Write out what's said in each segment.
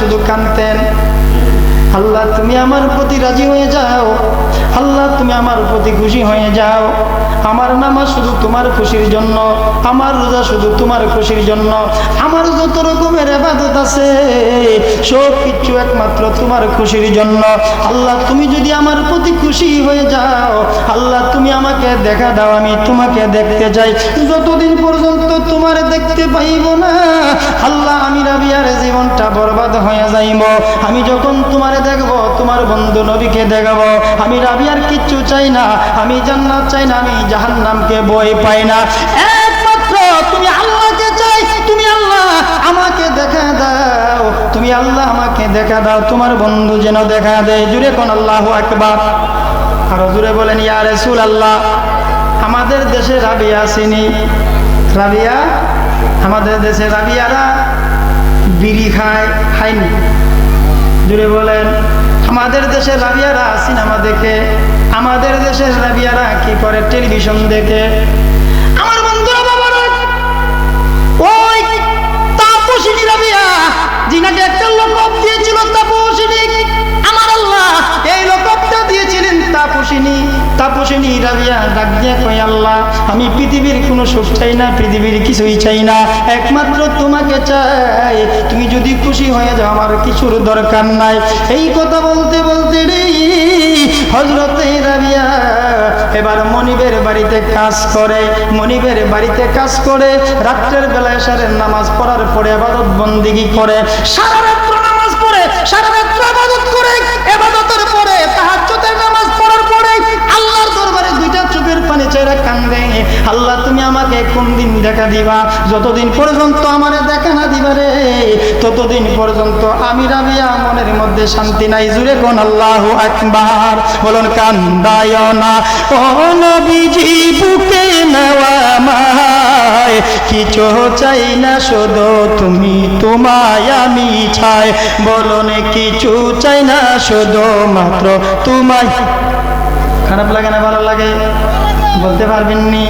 শুধু কাঁদতেন, আল্লাহ তুমি আমার প্রতি রাজি হয়ে যাও, আল্লাহ তুমি আমার প্রতি খুশি হয়ে যাও। আমার নামাজ শুধু তোমার খুশির জন্য, আমার রোজা শুধু তোমার খুশির জন্য, আমার যত রকমের ইবাদত আছে সব কিছু একমাত্র তোমার খুশির জন্য। আল্লাহ তুমি যদি আমার প্রতি খুশি হয়ে যাও, আল্লাহ তুমি আমাকে দেখা দাও, আমি তোমাকে দেখতে চাই। যতদিন পর্যন্ত তোমার দেখতে পাইব না আল্লাহ আমি রাবিয়ার জীবনটা বরবাদ হয়ে যাইব। আমি যখন তোমারে দেখব, তোমার বন্ধু নবীকে দেখব, আমি রাবিয়ার কিচ্ছু চাই না, আমি জান্নাত চাই না, আমি জাহান্নামকে ভয় পাই না। একমাত্র তুমি আল্লাহকে চাই। তুমি আল্লাহ আমাকে দেখা দাও, তুমি আল্লাহ আমাকে দেখা দাও, তোমার বন্ধু যেন দেখা দেয়। জুড়ে কোন আল্লাহু আকবার। আরো জুড়ে বলেন ইয়া রাসূলুল্লাহ। আমাদের দেশে রাবিয়া চিনি, রাবিয়া, আমাদের দেশে রাবিয়ারা বিড়ি খায়নি। জুড়ে বলেন। আমাদের দেশের রাবিয়ারা সিনেমা দেখে, আমাদের দেশের রাবিয়ারা কি করে, টেলিভিশন দেখে। আমার বন্ধুরা বাবারা, ওই তাপসিনী রাবিয়া যিনাকে একটা লকব দিয়েছিল তাপসিনী, আমার আল্লাহ এই লকবটা দিয়েছিলেন তাপসিনী। তাপসিনী রাবিয়া ডাক দিয়ে কই আল্লাহ আমি পৃথিবীর কোনো সুখ চাই না, পৃথিবীর কিছুই চাই না, একমাত্র তোমাকে চাই। তুমি যদি খুশি হয়ে যাও আমার কিছুর দরকার নাই। এই কথা বলতে বলতে রে হযরতে রাবিয়া এবার মনিবের বাড়িতে কাজ করে, মনিবের বাড়িতে কাজ করে, রাত্রের বেলা এশারের নামাজ পড়ার পরে ইবাদত বন্দেগী করে, সারা রাত নামাজ পড়ে, সারা রাত ইবাদত করে, ইবাদতের পরে তাহাজ্জুদের নামাজ পড়ার পরে আল্লাহর দরবারে দুইটা চোখের পানি ছেড়ে কান্দে, আল্লাহ তুমি আমাকে কোন দিন দেখা দিবা? যতদিন পর্যন্ত আমারে দেখা না দিবা রে ততদিন পর্যন্ত আমি রাবিয়া মনের মধ্যে শান্তি নাই। জুড়ে কোন আল্লাহু আকবার। বলুন কান্দায় না ও নবীজি, বুকে নেওয়া মায়, কিছু চাই না শুধু তুমি, তোমায় আমি চাই। বলুন কিছু চাই না শুধু মাত্র তোমায়। খারাপ লাগে না ভালো লাগে? বলতে পারবেননি?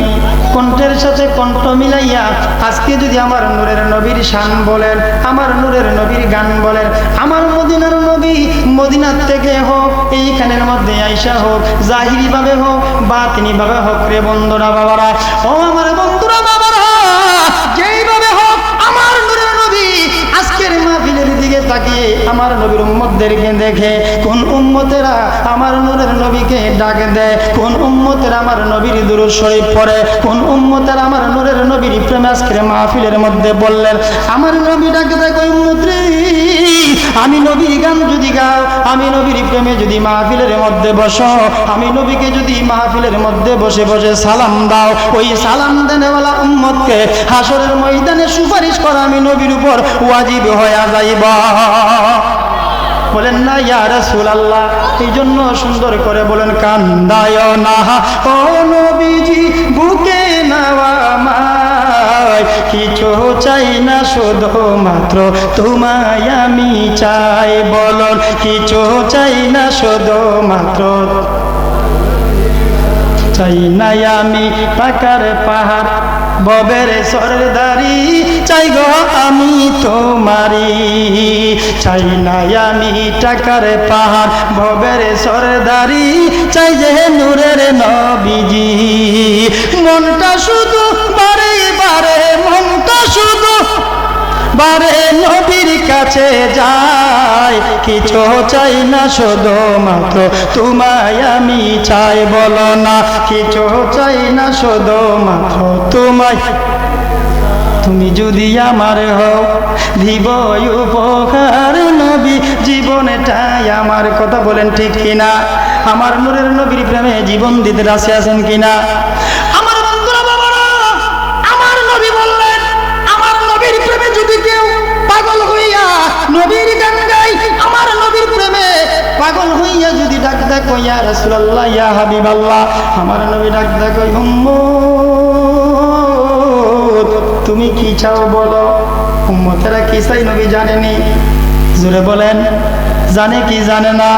কণ্ঠের সাথে কণ্ঠ মিলাইয়া আজকে যদি আমার নূরের নবীর শান বলেন, আমার নূরের নবীর গান বলেন, আমার মদিনার নবী মদিনার থেকে হোক, এইখানের মধ্যে আইসা হোক, জাহিরি ভাবে হোক, বাতিনি ভাবে হোক রে বন্ধুরা বাবারা, ও আমার বন্ধুরা বাবারা, যেইভাবে হোক আমার নূরের নবী আজকের মাহফিলের দিকে তাকিয়ে আমার নবীর উম্মতদেরকে দেখে, কোন উম্মতেরা আমার নূরের নবীকে ডাক দেয়, কোন উম্মতেরা আমার নবীর দুরূদ শরীফ পড়ে, কোন উম্মতেরা আমার নূরের নবীর প্রেমে আজকের মাহফিলের মধ্যে বললেন আমার নবী ডাক দেয় কই উম্মত রে, আমি নবীর গান যদি গাও, আমি নবীর প্রেমে যদি মাহফিলের মধ্যে বসো, আমি নবীকে যদি মাহফিলের মধ্যে বসে বসে সালাম দাও, ওই সালাম দেনেওয়ালা উম্মতকে হাসরের ময়দানে সুপারিশ করা আমি নবীর উপর ওয়াজিব হয়ে যাইব। বলেন না ইয়া রাসূলুল্লাহ? এই জন্য সুন্দর করে বলেন কান্দায় না ও নবীজি, বুকে নেওয়া মায়, কিছু চাই না শুধু মাত্র তোমায় আমি চাই। বলুন কিছু চাই না শুধু মাত্র চাই না আমি পাকার পাহাড়, ববের সরদারি চাই গো আমি তোমারি, চাই না আমি টাকার পাহাড়, ববের সরদারি চাই যে নূরের নবীজি। মনটা শুধু বারে বারে, মনটা শুধু বারে নবীর কাছে যায়, কিছু চাই না শুধু মাত্র তোমায় আমি চাই। বলো না কিছু চাই না শুধু মাত্র তোমায়, তুমি যদি আমার হও দিব উপহার নবী, জীবনটাই আমার। কথা বলেন ঠিক কিনা? আমার নূরের নবীর প্রেমে জীবন দিতে রাজি আছেন কিনা? আমার বন্ধুরা বাবারা, আমার নবী বললেন আমার নবীর প্রেমে যদি কেউ পাগল হইয়া নবীর গান গাই, আমার নবীর প্রেমে পাগল হইয়া যদি ডাক ডাক ইয়া রাসূলুল্লাহ ইয়া হাবিবাল্লাহ, আমার নবী ডাক ডাক উম্মত তুমি কি চাও বলো। উম্মতেরা কি চাই নবী জানেনি? জোরে বলেন জানে কি জানে না?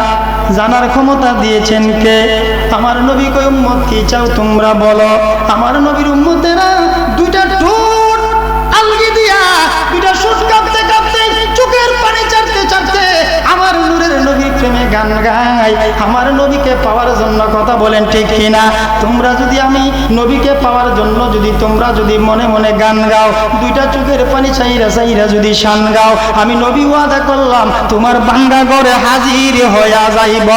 জানার ক্ষমতা দিয়েছেন কে? আমার নবী কই উম্মত কি চাও তোমরা বলো। আমার নবীর উম্মতেরা দুইটা ঠোঁট আলগি দিয়া, দুইটা সুট কাঁপতে কাঁপতে, চোখের পানি চাটতে চাটতে গান গাই আমার নবীকে পাওয়ার জন্য। কথা বলেন ঠিক কিনা? তোমরা যদি আমি নবীকে পাওয়ার জন্য যদি তোমরা যদি মনে মনে গান গাও, দুইটা চোখের পানি চাইরা চাইরা যদি শান গাও, আমি নবী ওয়াদা করলাম তোমার ভাঙ্গা ঘরে হাজির হইয়া যাইব।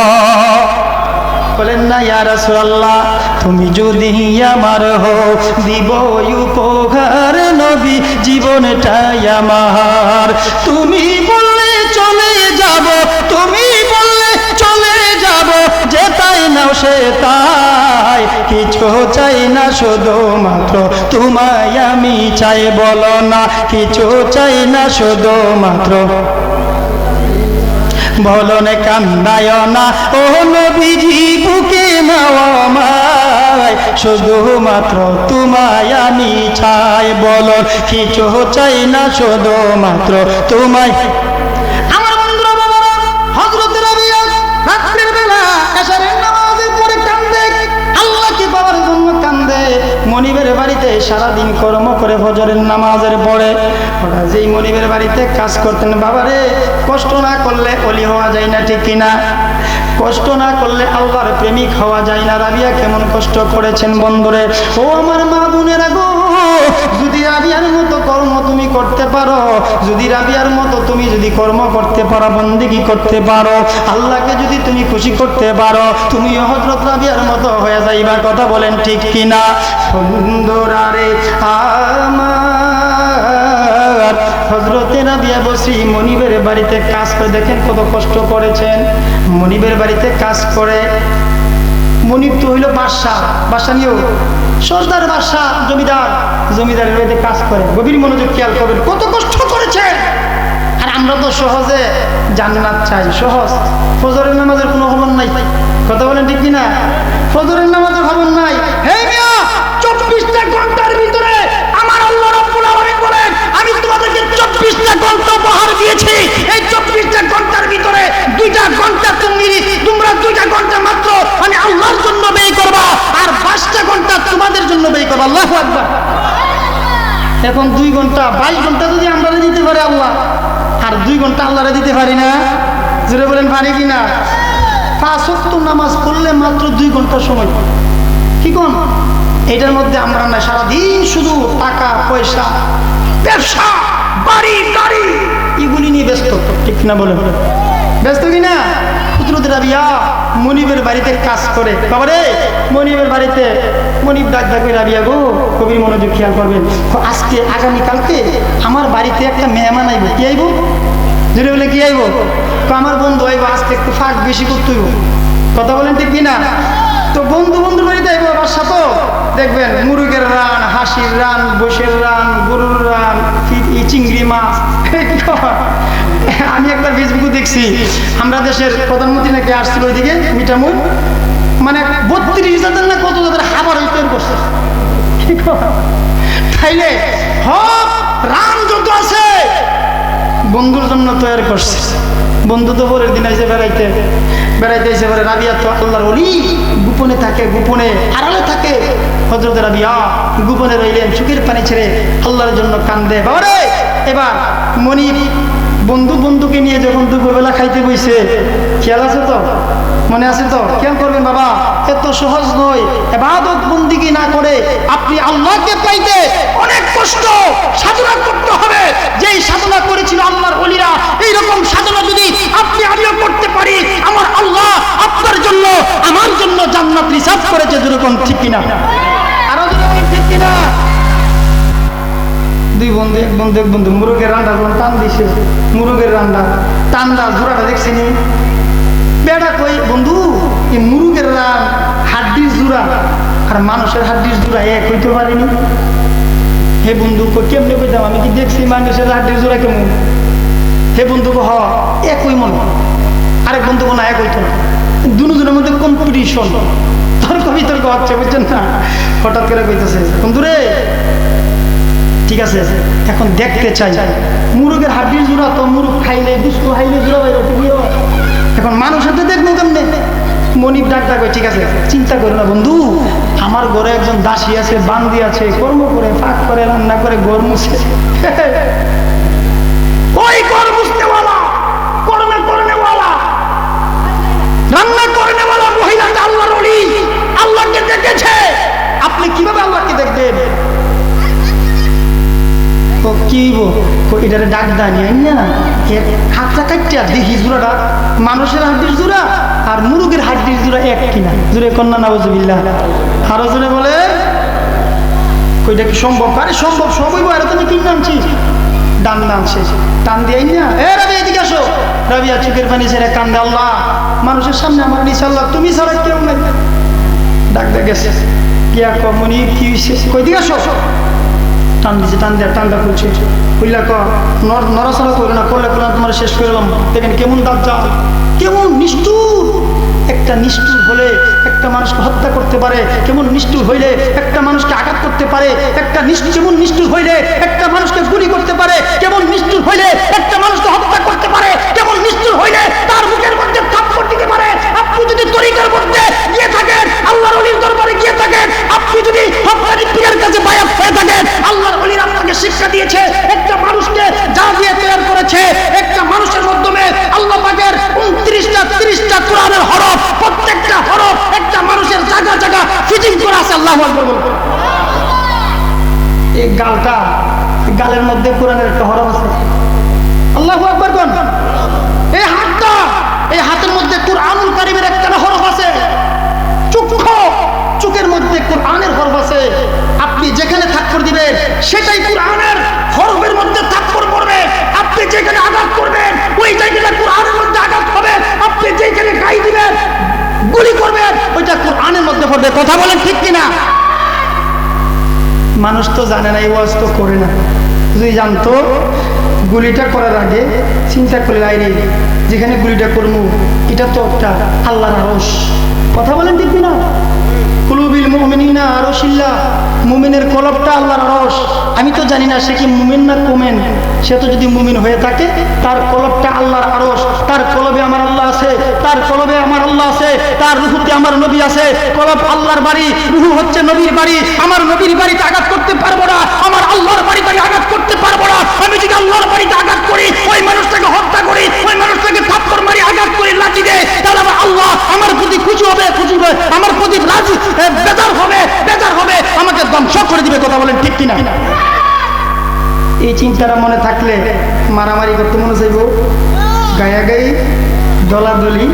বলেন না ইয়া রাসূলুল্লাহ, তুমি যদি আমার হও দিব উপহার নবী জীবনটাই আমার। তুমি বললে চলে যাব, তুমি বললে চলে যাব, যে তাই নাও সে তাই, কিছু চাই না শুধু মাত্র তোমায় আমি চাই। বলো না কিছু চাই না শুধু মাত্র, বলো না কান্দায় না ও নবীজি বুকে নাও আমায়, শুধুমাত্র তোমায় আমি চাই। বলো কিছু চাই না শুধুমাত্র তোমায়। আমার বন্ধুরা বাবারা, হযরত রাবিয়া রাত্রির বেলা এশারের নামাজের পরে কান্দে, আল্লাহকে পাওয়ার জন্য কান্দে। মনিবের বাড়িতে সারাদিন কর্ম করে ফজরের নামাজের পরে ওরা যেই মনিবের বাড়িতে কাজ করতেন, বাবারে কষ্ট না করলে অলি হওয়া যায় না, ঠিক কিনা? কষ্ট না করলে আল্লাহর প্রেমিক হওয়া যায় না। রাবিয়া কেমন কষ্ট করেছেন বন্ধুরে। ও আমার মা বোনেরা গো, যদি রাবিয়ার মতো কর্ম তুমি করতে পারো, যদি রাবিয়ার মতো তুমি যদি কর্ম করতে পারো, বন্দেগী করতে পারো, আল্লাহকে যদি তুমি খুশি করতে পারো, তুমি হযরত রাবিয়ার মতো হয়ে যাইবা। কথা বলেন ঠিক কিনা? বন্ধুরা রে আমার, হযরতে রাবিয়া বসরি মনিবের বাড়িতে কাজ করে, দেখেন কত কষ্ট করেছেন। মনিবের বাড়িতে কাজ করে, মনিব তো হইল বাদশা, বাদশা নিয়েও সর্দার বাদশা, জমিদার, জমিদারের বাড়িতে কাজ করে। গভীর মনোযোগ খেয়াল করবেন, কত কষ্ট করেছেন। আর আমরা তো সহজে জান্নাত চাই, সহজ। ফজরের নামাজের কোনো খবর নাই। কথা বলেন ঠিক কিনা? ফজরের নামাজের খবর নাই। হে মিয়া, 24টা ঘন্টার ভিতরে আমার আল্লাহ রাব্বুল আলামিন বলেন, আমি তোমাদেরকে 24টা ঘন্টা উপহার দিয়েছি। এই 24টা ঘন্টার ভিতরে 2টা ঘন্টা তোমরা 2টা ঘন্টা মাত্র আমি আল্লাহর জন্য ব্যয় করবা, আর 5টা ঘন্টা তোমাদের জন্য ব্যয় করবা। আল্লাহু আকবার। এখন 2 ঘন্টা 22 ঘন্টা যদি আমরা দিতে পারি আল্লাহ, আর 2 ঘন্টা আল্লাহরে দিতে পারি না? জোরে বলেন পারি কিনা? 5 ওয়াক্ত নামাজ পড়লে মাত্র 2 ঘন্টা সময়। কি কোন এটার মধ্যে আমরা না সারাদিন শুধু টাকা পয়সা, ব্যবসা, বাড়ি গাড়ি এগুলি নিয়ে ব্যস্ত, ঠিক না? বলেন ব্যস্ত কিনা? হযরত রাবিয়া মনিবের বাড়িতে কাজ করে। বাবারে মনিবের বাড়িতে মনিব ডাক ডাকে, রাবিয়া গো, কবির মনোযোগ খেয়াল করবেন, আজকে আগামীকালকে আমার বাড়িতে একটা মেহমান আইব। কি আইব? জোরে বলে কি আইব? আমার বন্ধু আইব, আজকে একটু ফাঁক বেশি করতে হইব। কথা বলেন ঠিক কিনা? তো বন্ধুর বাড়িতে আইব বাসা, তো দেখবেন মুরগের রান, হাসির রান, বসের রান, গরুর রান, চিংড়ি মাছ। আমি একবার ফেসবুকে দেখছি, আমরা দেশের প্রধানমন্ত্রী নাকি আসছিল ওইদিকে মিঠামুখ, মানে 32,000 না কত তাদের খাবার তৈরি করছে। তাইলে হক রান যত আছে বন্ধুর জন্য তৈরি করছে। বন্ধু তো পরের দিন এসে বেড়াইতে এসে পরে, রাবিয়া তো আল্লাহর ওলি, গোপনে থাকে, গোপনে আড়ালে থাকে। হযরত রাবিয়া গোপনে রইলেন, চোখের পানি ছেড়ে আল্লাহর জন্য কান্দে। বাবারে এবার মনিব বন্ধুকে নিয়ে যখন দুপুরবেলা খাইতে বইছে, খেয়াল আছে তো? মনে আছে তো? খেয়াল করবেন বাবা, এত সহজ নয়। ইবাদত বন্দেগী না করে আপনি আল্লাহকে পাইতে অনেক কষ্ট সাধনা করতে হবে। যেই সাধনা করেছিল আল্লাহর ওলিরা, এইরকম সাধনা যদি আপনি আমিও করতে পারি, আমার আল্লাহ আপনার জন্য আমার জন্য জান্নাত রিজার্ভ করেছে। যেরকম ঠিক কিনা? আরো যেরকম ঠিক কিনা? 2 বন্ধু, এক বন্ধু মুরগের রান্না যখন টান দিছে, মুরগের রান্না টান্ডা জোড়াটা দেখছিনি? বেড়া কই বন্ধু, এই মুরগের রান হাড্ডির জোড়া আর মানুষের হাড্ডির জোড়া এক হইতে পারেনি। হে বন্ধু কেমনে কইতাম, আমি কি দেখছি মানুষের হাড্ডির জোড়া কেমন? হে বন্ধু হ একই মনে, আরেক বন্ধু না এক হইতো না। দুজনের মধ্যে কম্পিটিশন, তর্ক বিতর্ক হচ্ছে, বুঝছেন না? হঠাৎ করে কইতেছে, বন্ধুরে ঠিক আছে এখন দেখতে চাই মুরগের হাড্ডির জোড়া, তো মুরগ খাইলে দুষ্ট খাইলে জোড়া বাইরে গিয়ে, এখন মানুষের তো দেখবো কেমনে? মনিব ডাক ডাক, ঠিক আছে চিন্তা করো না বন্ধু, আমার ঘরে একজন দাসী আছে, বান্দি আছে, কর্ম করে পাক করে রান্না করে ঘর মুছে, ওই ঘর মুছতেওয়ালা, কর্মে কর্মেওয়ালা আপনি কিভাবে আল্লাহকে দেখবেন? ও কি এটারে ডাক দানি না হাতটা কাটিয়া দেখি জোড়াটা মানুষের হাড্ডির জোড়া আর মুরগের হাড্ডির জোড়া এক কিনা, জোরে কন্যা নাউজুবিল্লাহ। আরো জোরে বলে কইটা কি সম্ভব? আরে সম্ভব, সবই বলে তুমি কিনে আনছিস ডান ডান শেষ টান দিয়ে না। এ রাবি এদিকে আসো। রাবিয়া চোখের পানি ছেড়ে কান্দে, আল্লাহ মানুষের সামনে আমার নিচে আল্লাহ তুমি ছাড়া কেউ নাই। ডাক ডাক গেছে গিয়া কমনি কি কই দিকে আসো। টান দিছে, টান দেওয়ার টানটা খুলছে, বুঝলা ক নড়াচড়া করো না, করলে করলে তোমার শেষ করে এলাম। দেখেন কেমন দাঁত যা, কেমন নিষ্ঠুর। একটা নিষ্ঠুর হলে একটা মানুষকে হত্যা করতে পারে, কেমন নিষ্ঠুর হইলে একটা মানুষকে আঘাত করতে পারে, একটা কেমন নিষ্ঠুর হইলে একটা মানুষকে গুলি করতে পারে, কেমন নিষ্ঠুর হইলে একটা মানুষকে হত্যা করতে পারে, কেমন নিষ্ঠুর হইলে তার মুখের মধ্যে থাপ্পড় দিতে পারে। আপনি যদি তরিকার মধ্যে গিয়ে থাকেন, আল্লাহর ওলির দরবারে গিয়ে থাকেন, আপনি যদি হত্যার পীরের কাছে বায়াত হয়ে থাকেন, আল্লাহর ওলির আপনাকে শিক্ষা দিয়েছে একটা মানুষকে যা দিয়ে তৈরি করেছে, একটা মানুষের মাধ্যমে আল্লাহ পাকের 29টা 30টা কোরআনের হরফ, প্রত্যেকটা হরফ একটা মানুষের জায়গা জায়গা ফিটিং করা আছে। আল্লাহু আকবার বলুন। এই গালটা, গালের মধ্যে কোরআনের একটা হরফ আছে। আল্লাহু আকবার বলুন। এই হাতটা, এই হাতের মধ্যে কুরআনুল কারীমের একটা হরফ আছে। চোখের মধ্যে কোরআনের হরফ আছে। আপনি যেখানে থাপ্পড় দিবেন সেটাই কোরআনের হরফের মধ্যে থাপ্পড় পড়বে। আপনি যেখানে আঘাত করবেন ওই জায়গাটা কোরআনের মধ্যে আঘাত হবে। আপনি যেখানে গাই দিবেন, গুলি করবেন, ওইটা কোরআনের মধ্যে পড়বে। কথা বলেন ঠিক কিনা? মানুষ তো জানে না, এই ওয়াজ তো করে না। যদি জানতো গুলিটা করার আগে চিন্তা করে আইরে যেখানে গুলিটা করবো এটা তো একটা আল্লাহর আরশ। কথা বলেন ঠিক কিনা? কুলুবিল মুমিনিনা আরশিল্লাহ, মুমিনের কলবটা আল্লাহর আরশ। আমি তো জানি না সে কি মুমিন না কুমেন। সে তো যদি মুমিন হয়ে থাকে তার কলবটা আল্লাহর আরশ, তার কলবে আমার আল্লাহ আছে, তার কলবে আমার আল্লাহ আছে, তার রুহুতে আমার নবী আছে। কলব আল্লাহর বাড়ি, রুহু হচ্ছে নবীর বাড়ি। আমার নবীর বাড়িতে আঘাত করতে পারবো না, আমার আল্লাহর বাড়িতে আঘাত করতে পারবো না। আমি যদি আল্লাহর বাড়িতে আঘাত করি, ওই মানুষটাকে হত্যা করি, ওই মানুষটাকে থাপ্পড় মারি, আঘাত করি, লাঠি দেয়, তাহলে আমার আল্লাহ আমার প্রতি খুশি হবে, খুশি হবে, আমার প্রতি রাজি বেজার হবে, বেজার হবে, আমাকে ধ্বংস করে দিবে। কথা বলেন ঠিক কিনা? এই চিন্তাটা মনে থাকলে মারামারি করতে মনে চাইব, গায়াগাই, দলাদলি।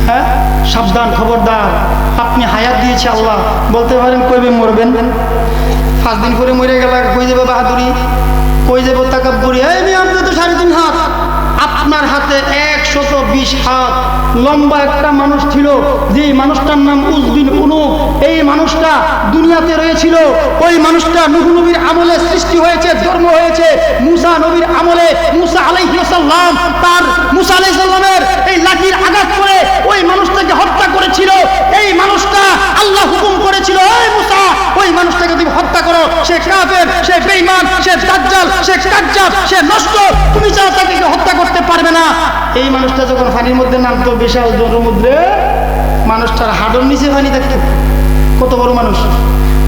হ্যাঁ, সাবধান, খবরদার। আপনি হায়াত দিয়েছে আল্লাহ, বলতে পারেন কইবে মরবেন, 5 দিন পরে মরে গেল, কই যাবো বাহাদুরি, কই যাবো তাকাব্বুরি। আমি আপনি তো 3.5 হাত, আপনার হাতে 120 হাত লম্বা একটা মানুষ ছিল, যে মানুষটার নাম উজবিন উনুব। এই মানুষটা দুনিয়াতে রয়েছিল। ওই মানুষটা নূহ নবীর আমলে সৃষ্টি হয়েছে, জন্ম হয়েছে মুসা নবীর আমলে। মুসা আলাইহিস সালাম তার মুসা আলাইহিস সালামের এই লাঠির আঘাত করে ওই মানুষটাকে হত্যা করেছিল। এই মানুষটা আল্লাহ হুকুম করেছিল, এই মুসা ওই মানুষটাকে তুমি হত্যা করো, সে কাফের, সে বেঈমান, সে দাজ্জাল, সে কাজ্জাব, সে নষ্ট, তুমি ছাড়া তাকে হত্যা করতে পারবে না। এই মানুষটা যখন পানির মধ্যে নামতো, বিশাল সমুদ্রে, মানুষটার হাড়ের নিচে পানি থাকতো। কত বড় মানুষ!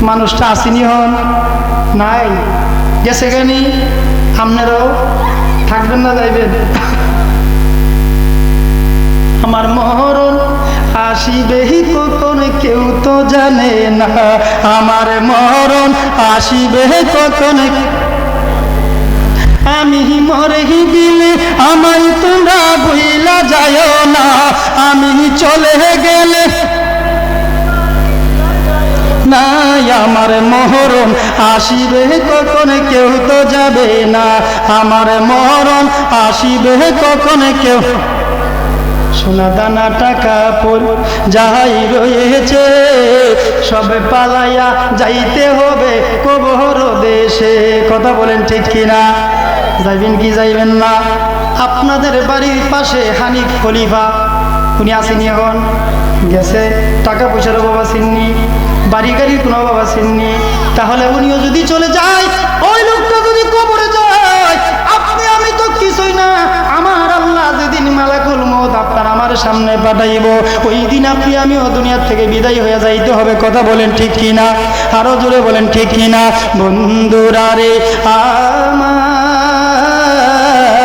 মানুষটা আসেনি, হন নাই, গেছে গানি। আপনারাও থাকবেন না যাইবেন? আমার মরণ আসিবে কখন কেউ তো জানে না, আমার মরণ আসিবে কখন। আমি মরে গেলে আমায় তোমরা ভুইলা যায় না, আমি চলে গেলে নাই আমার মরণ আসিবে কখন কেউ তো যাবে না, আমার মরণ আসিবে কখন কেউ। সোনা দানা টাকা পর যাই রয়েছে, সবে পালাইয়া যাইতে হবে কবর দেশে। কথা বলেন ঠিক কিনা? যাইবেন কি যাইবেন না? আপনাদের বাড়ির পাশে হানিফ খলিফা, উনি আসেনি, এখন গেছে। টাকা পয়সার বাবা চিননি, বাড়ি গাড়ির কোনো বাবা চিননি। তাহলে উনিও যদি চলে যায়, ওই লোকটা যদি কবরে যায়, আপনি আমি তো কিছুই না। আমার আল্লাহ যেদিন মালাকুল মউত আপনার আমার সামনে পাঠাইব, ওই দিন আপনি আমিও দুনিয়ার থেকে বিদায় হয়ে যাইতে হবে। কথা বলেন ঠিক কিনা? আরো জোরে বলেন ঠিক কিনা? বন্ধুরা রে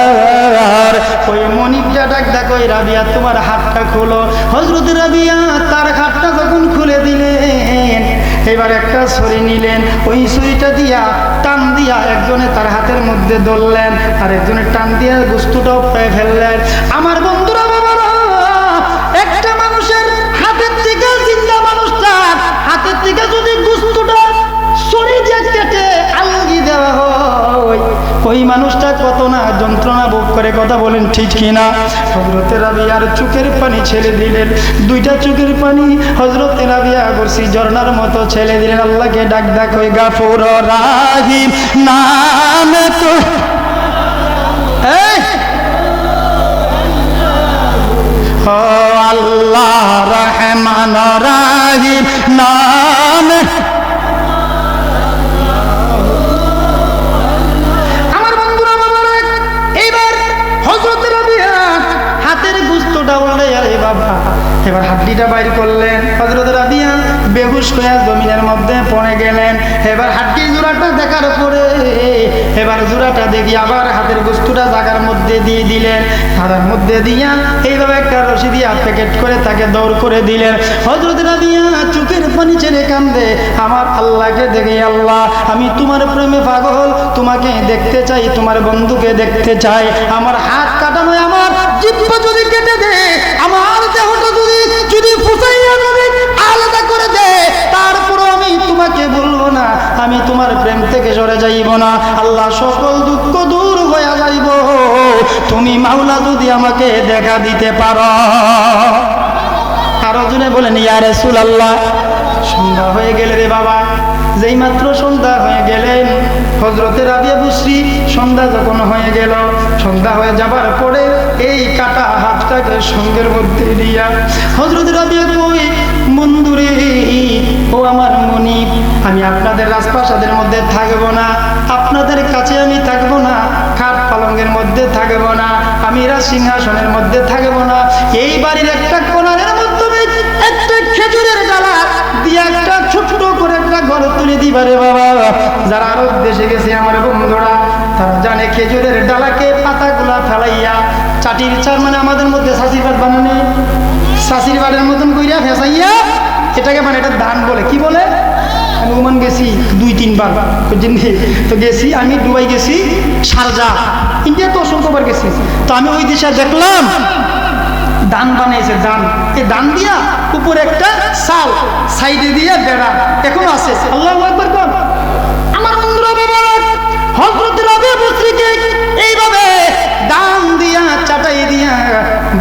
আমার, ওই মনিকটা ডাক দেখো, রাবিয়া তোমার হাতটা খোলো। হযরত রাবিয়া তার হাতটা যখন খুলে দিলেন, এবার একটা ছুরি নিলেন, ওই ছুরিটা দিয়া টান দিয়া একজনে তার হাতের মধ্যে ধরলেন, আর একজনে টান দিয়া গোস্তটাও পেয়ে ফেললেন। আমার বন্ধুরা বাবারা, একটা মানুষের হাতের থেকে, জিন্দা মানুষটার হাতের থেকে যদি গোস্তটা ছুরি দিয়ে কেটে আলগি দেওয়া হয়, ওই মানুষটা কত না যন্ত্রণা ভোগ করে, কথা বলেন ঠিক কিনা? হযরতে রাবিয়ার চোখের পানি ছেড়ে দিলেন, দুইটা চোখের পানি হযরতে রাবিয়া করছি ঝর্ণার মতো ছেড়ে দিলেন। আল্লাহকে ডাক ডাক ওই গাফুর রাহিম নাম তো, ও আল্লাহ রহমান রাহিম নাম। আমার বন্ধুরা বাবারা, এইবার হযরত রাবিয়া হাতের গোস্তটা উল্টে আরে বাবা, এবার হাড্ডিটা বাইর করলেন। হযরত রাবিয়া বেহুশ হয়ে জমিনের মধ্যে পড়ে গেলেন। এবার হাড্ডির জোড়াটা দেখার পরে এবার জোড়াটা দেখি আবার হাতের গোস্তটা জায়গার মধ্যে দিয়ে দিলেন। হাতের মধ্যে দিয়া এইভাবে একটা রশি দিয়া প্যাকেট করে তাকে দৌড় করে দিলেন। হযরত রাবিয়া চোখের পানি ছেড়ে কান্দে, আমার আল্লাহকে দেখে, আল্লাহ আমি তোমার প্রেমে পাগল, তোমাকে দেখতে চাই, তোমার বন্ধুকে দেখতে চাই। আমার হাত কাটানো, আমার জিহ্বা যদি কেটে দে, আমার দেহটা যদি ফুসাইয়া যদি আলাদা করে দে, তারপরও আমি তোমাকে বলবো না, আমি তোমার প্রেম থেকে সরে যাইব না। আল্লাহ সকল দুঃখ দূর হয়ে যাইব, তুমি মাওলা যদি আমাকে দেখা দিতে পারো। আরো জনে বলেন ইয়া রাসূলুল্লাহ। সন্ধ্যা হয়ে গেলে রে বাবা, যেই মাত্র সন্ধ্যা হয়ে গেলেন হযরতে রাবিয়া বুসরি, সন্ধ্যা যখন হয়ে গেল, সন্ধ্যা হয়ে যাবার পরে এই কাটা হাতটাকে সঙ্গের মধ্যে দিয়া হযরত রাবিয়া কই, বন্ধুরে ও আমার মনিব, আমি আপনাদের রাজপ্রাসাদের মধ্যে থাকবো না, আপনাদের কাছে আমি থাকবো না, খাট পালঙ্গের মধ্যে থাকবো না, আমি সিংহাসনের মধ্যে থাকবো না, এই বাড়ির একটা কোণার মধ্যে একটা খেজুরের ডালা দিয়ে একটা ছোট্ট করে একটা ঘর তুলে দিবারে বাবা। যারা আরব দেশে গেছে আমার বন্ধুরা, তারা জানে খেজুরের ডালাকে পাতাগুলা ফেলাইয়া চাটির চার, মানে আমাদের মধ্যে শাশির বাট বানানো, শাশির বাটের মতন কইরা ফেসাইয়া এটাকে, মানে এটা ধান বলে, কি বলে? আমি ওমান গেছি 2-3 বার তো গেছি, আমি দুবাই গেছি, শারজা, ইন্ডিয়া তো অসংখ্যবার গেছি। তো আমি ওই দেশে দেখলাম ধান বানিয়েছে, ধান, এই ধান দিয়া উপরে একটা চাল, সাইডে দিয়ে বেড়া, এখন আছে। আল্লাহু আকবার বল। আমার বন্ধুরা বাবারা, হযরত রাবিয়া বুসরিকে এইভাবে ধান দিয়া চাটাই দিয়া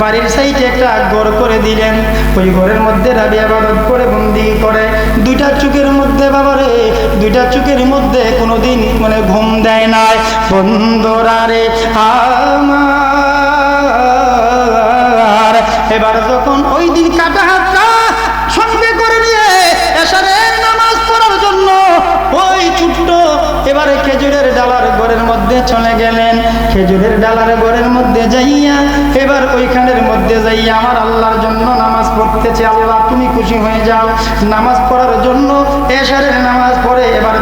বাড়ির সাইডে একটা ঘর করে দিলেন। ওই ঘরের মধ্যে রাবিয়া ইবাদত করে বন্দি করে। দুইটা চোখের মধ্যে বাবারে, দুইটা চোখের মধ্যে কোনোদিন মানে ঘুম দেয় নাই। বন্ধুরা রে আমার, এবার যখন ওই দিন কাটা হাতটা সঙ্গে করে নিয়ে এশারের নামাজ পড়ার জন্য ওই ছোট্ট এবারে খেজুরের ডালার ঘরের মধ্যে চলে গেলেন। খেজুরের ডালার ঘরের মধ্যে যাইয়া এবার ওইখানের মধ্যে যাইয়া আমার আল্লাহর জন্য নামাজ পড়তেছে। আল্লাহ তুমি খুশি হয়ে যাও। নামাজ পড়ার জন্য এশারের নামাজ পড়ে এবার